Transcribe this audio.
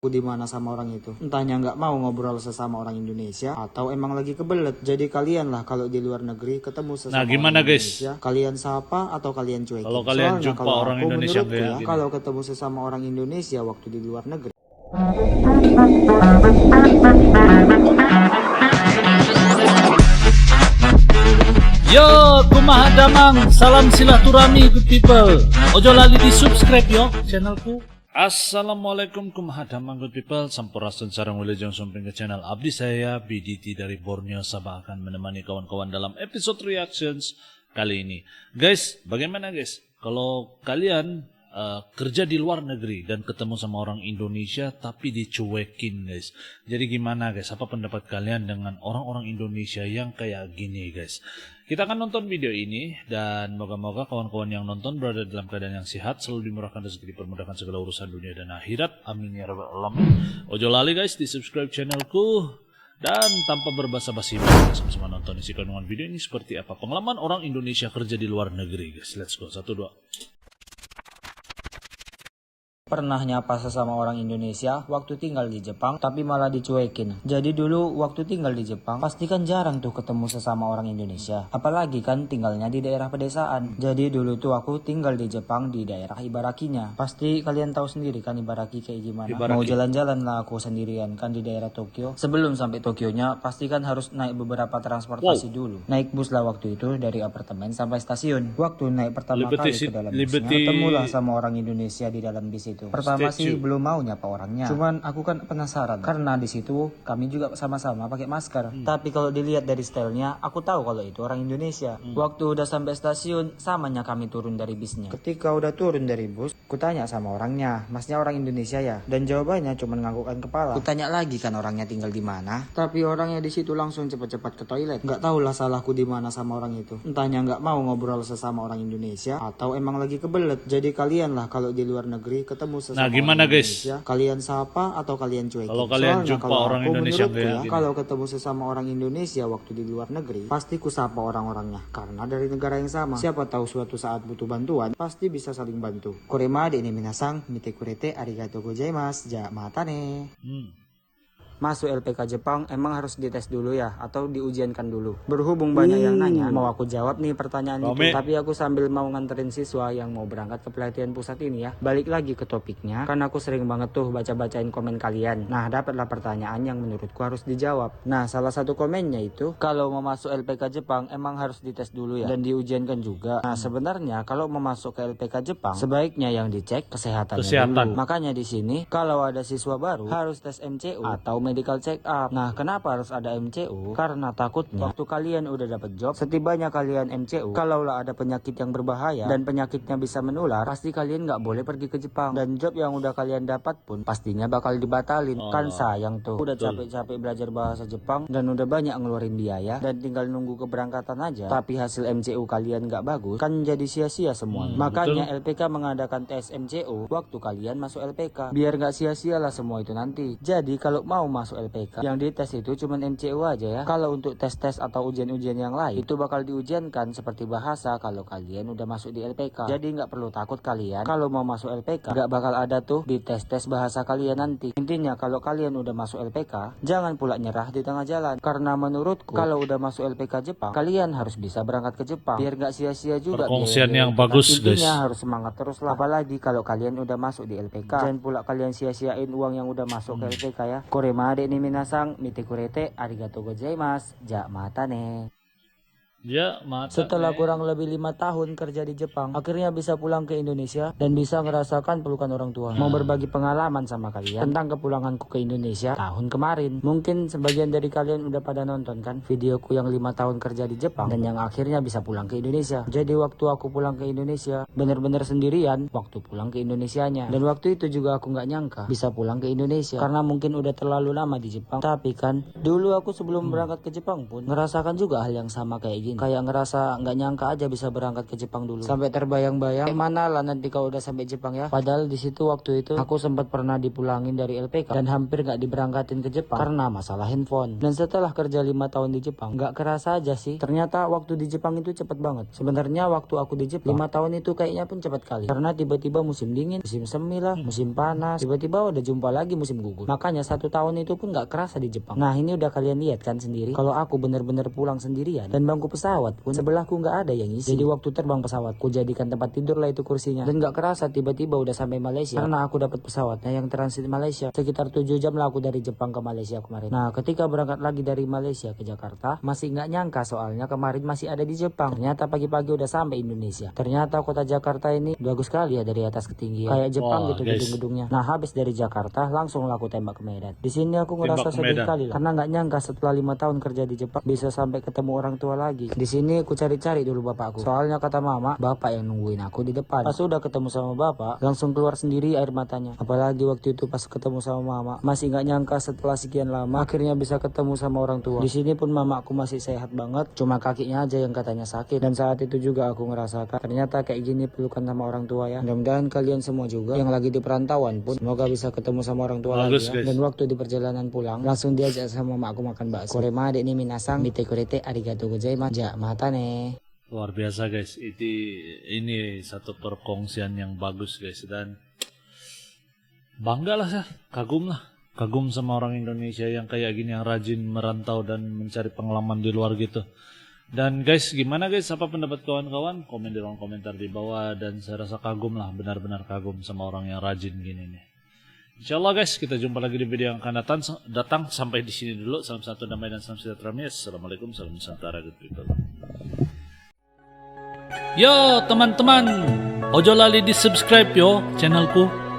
Aku di mana sama orang itu. Entahnya nggak mau ngobrol sesama orang Indonesia atau emang lagi kebelet. Jadi kalian lah kalau di luar negeri ketemu sesama gimana orang guys? Indonesia, kalian sapa atau kalian cuekin? Kalau kalian Soalnya jumpa kalau orang aku Indonesia menurutku kayak ya, gini. kalau ketemu sesama orang Indonesia waktu di luar negeri. Yo, kumaha damang, salam silaturahmi good people. Ojo lali di subscribe yo channelku. Assalamualaikum kumaha damang good people. Sampurasun sareng wilujeng sumping ke channel abdi saya BDT dari Borneo Sabah akan menemani kawan-kawan dalam episode reactions kali ini. Guys, bagaimana guys? Kalau kalian kerja di luar negeri dan ketemu sama orang Indonesia tapi dicuekin guys. Jadi gimana guys? Apa pendapat kalian dengan orang-orang Indonesia yang kayak gini guys? Kita akan nonton video ini dan moga-moga kawan-kawan yang nonton berada dalam keadaan yang sehat, selalu dimurahkan rezeki, dipermudahkan segala urusan dunia dan akhirat. Amin ya rabbal alamin. Ojo lali guys di subscribe channelku. Dan tanpa berbasa-basi kita sama-sama nonton isi kandungan video ini seperti apa pengalaman orang Indonesia kerja di luar negeri guys. Let's go. 1, 2. Pernah nyapa sesama orang Indonesia waktu tinggal di Jepang tapi malah dicuekin. Jadi dulu waktu tinggal di Jepang pasti kan jarang tuh ketemu sesama orang Indonesia. Apalagi kan tinggalnya di daerah pedesaan. Jadi dulu tuh aku tinggal di Jepang di daerah Ibarakinya. Pasti kalian tahu sendiri kan Ibaraki kayak gimana. Ibaraki. Mau jalan-jalan lah aku sendirian kan di daerah Tokyo. Sebelum sampai Tokyonya pasti kan harus naik beberapa transportasi dulu. Naik bus lah waktu itu dari apartemen sampai stasiun. Waktu naik pertama kali ke dalam busnya ketemulah sama orang Indonesia di dalam bis itu. Pertama sih belum mau nyapa orangnya. Cuman aku kan penasaran karena di situ kami juga sama-sama pakai masker. Tapi kalau dilihat dari stylenya, aku tahu kalau itu orang Indonesia. Waktu udah sampai stasiun, samanya kami turun dari bisnya. Ketika udah turun dari bus, ku tanya sama orangnya, masnya orang Indonesia ya? Dan jawabannya cuma nganggukkan kepala. Ku tanya lagi kan orangnya tinggal di mana? Tapi orangnya di situ langsung cepat-cepat ke toilet. Nggak tahu lah salahku di mana sama orang itu. Entahnya nggak mau ngobrol sesama orang Indonesia atau emang lagi kebelet. Jadi kalian lah kalau di luar negeri ketemu sesama Gimana guys? Indonesia, kalian sapa atau kalian cuekin? Kalau kalian Soalnya jumpa kalau orang aku Indonesia menurutku kayak ya, gini. kalau ketemu sesama orang Indonesia waktu di luar negeri, pasti ku sapa orang-orangnya karena dari negara yang sama. Siapa tahu suatu saat butuh bantuan, pasti bisa saling bantu. Korema de ni minasang, mite kurete arigatou gozaimasu. Ja matane. Masuk LPK Jepang emang harus dites dulu ya atau diujiankan dulu. Berhubung banyak yang nanya, mau aku jawab nih pertanyaan itu. Tapi aku sambil mau nganterin siswa yang mau berangkat ke pelatihan pusat ini ya. Balik lagi ke topiknya, kan aku sering banget tuh baca-bacain komen kalian. Nah, dapatlah pertanyaan yang menurutku harus dijawab. Nah, salah satu komennya itu, kalau mau masuk LPK Jepang emang harus dites dulu ya dan diujiankan juga. Nah, sebenarnya kalau mau masuk ke LPK Jepang, sebaiknya yang dicek kesehatannya dulu. Makanya di sini kalau ada siswa baru harus tes MCU atau medical check up. Nah, kenapa harus ada MCU? Karena takutnya waktu kalian udah dapet job, setibanya kalian MCU, kalaulah ada penyakit yang berbahaya dan penyakitnya bisa menular, pasti kalian nggak boleh pergi ke Jepang. Dan job yang udah kalian dapat pun pastinya bakal dibatalin. Kan sayang tuh. Udah capek-capek belajar bahasa Jepang dan udah banyak ngeluarin biaya dan tinggal nunggu keberangkatan aja. Tapi hasil MCU kalian nggak bagus, kan jadi sia-sia semua. Makanya LPK mengadakan tes MCU waktu kalian masuk LPK. Biar nggak sia-sia lah semua itu nanti. Jadi kalau mau masuk LPK, yang dites itu cuma MCU aja ya. Kalau untuk tes-tes atau ujian-ujian yang lain, itu bakal diujiankan seperti bahasa kalau kalian udah masuk di LPK. Jadi nggak perlu takut kalian kalau mau masuk LPK nggak bakal ada tuh di tes-tes bahasa kalian nanti. Intinya kalau kalian udah masuk LPK, jangan pula nyerah di tengah jalan. Karena menurutku kalau udah masuk LPK Jepang, kalian harus bisa berangkat ke Jepang biar nggak sia-sia juga. Perkongsian yang bagus guys. Intinya harus semangat terus lah. Apalagi kalau kalian udah masuk di LPK, jangan pula kalian sia-siain uang yang udah masuk ke LPK ya. Koremade ni minasang, mite kurete arigatou gozaimasu. Ja matane. Ya, mata. Setelah kurang lebih 5 tahun kerja di Jepang, akhirnya bisa pulang ke Indonesia dan bisa ngerasakan pelukan orang tua. Mau berbagi pengalaman sama kalian tentang kepulanganku ke Indonesia tahun kemarin. Mungkin sebagian dari kalian udah pada nonton kan videoku yang 5 tahun kerja di Jepang dan yang akhirnya bisa pulang ke Indonesia. Jadi waktu aku pulang ke Indonesia, bener-bener sendirian waktu pulang ke Indonesianya. Dan waktu itu juga aku nggak nyangka bisa pulang ke Indonesia karena mungkin udah terlalu lama di Jepang. Tapi kan dulu aku sebelum berangkat ke Jepang pun ngerasakan juga hal yang sama kayak gini. Kayak ngerasa nggak nyangka aja bisa berangkat ke Jepang dulu. Sampai terbayang-bayang mana lah nanti kalau udah sampai Jepang ya. Padahal di situ waktu itu aku sempat pernah dipulangin dari LPK dan hampir nggak diberangkatin ke Jepang karena masalah handphone. Dan setelah kerja 5 tahun di Jepang, nggak kerasa aja sih. Ternyata waktu di Jepang itu cepet banget. Sebenarnya waktu aku di Jepang 5 tahun itu kayaknya pun cepet kali. Karena tiba-tiba musim dingin, musim semi lah, musim panas, tiba-tiba udah jumpa lagi musim gugur. Makanya 1 tahun itu pun nggak kerasa di Jepang. Nah ini udah kalian lihat kan sendiri. Kalau aku bener-bener pulang sendirian dan bangku pesawat pun sebelahku nggak ada yang isi. Jadi waktu terbang pesawatku jadikan tempat tidur lah itu kursinya. Dan nggak kerasa tiba-tiba udah sampai Malaysia. Karena aku dapat pesawatnya yang transit Malaysia. Sekitar 7 jam lah aku dari Jepang ke Malaysia kemarin. Nah ketika berangkat lagi dari Malaysia ke Jakarta, masih nggak nyangka soalnya kemarin masih ada di Jepang. Ternyata pagi-pagi udah sampai Indonesia. Ternyata kota Jakarta ini bagus sekali ya dari atas ketinggian. Kayak Jepang gitu gedung-gedungnya. Nah habis dari Jakarta langsung lah aku tembak ke Medan. Di sini aku ngerasa sedih kali lah. Karena nggak nyangka setelah 5 tahun kerja di Jepang bisa sampai ketemu orang tua lagi. Di sini aku cari-cari dulu bapakku. Soalnya kata mama, bapak yang nungguin aku di depan. Pas udah ketemu sama bapak, langsung keluar sendiri air matanya. Apalagi waktu itu pas ketemu sama mama, masih nggak nyangka setelah sekian lama akhirnya bisa ketemu sama orang tua. Di sini pun mamaku masih sehat banget, cuma kakinya aja yang katanya sakit. Dan saat itu juga aku ngerasakan ternyata kayak gini pelukan sama orang tua ya. Mudah-mudahan kalian semua juga yang lagi di perantauan pun semoga bisa ketemu sama orang tua lagi ya. Dan waktu di perjalanan pulang langsung diajak sama mamaku makan bakso. Korema dek ni minasang mite kurete arigatou gozaimasu. Ja mata ne. Luar biasa guys, ini satu perkongsian yang bagus guys, dan bangga lah saya, kagum sama orang Indonesia yang kayak gini, yang rajin merantau dan mencari pengalaman di luar gitu. Dan guys, gimana guys, apa pendapat kawan-kawan? Komen di ruang komentar di bawah. Dan saya rasa kagum lah, benar-benar kagum sama orang yang rajin gini nih. Insyaallah guys, kita jumpa lagi di video yang akan datang. Sampai di sini dulu. Salam satu damai dan salam sejahtera. Assalamualaikum, salam Nusantara good people. Yo teman-teman, ojo lali di subscribe yo channelku.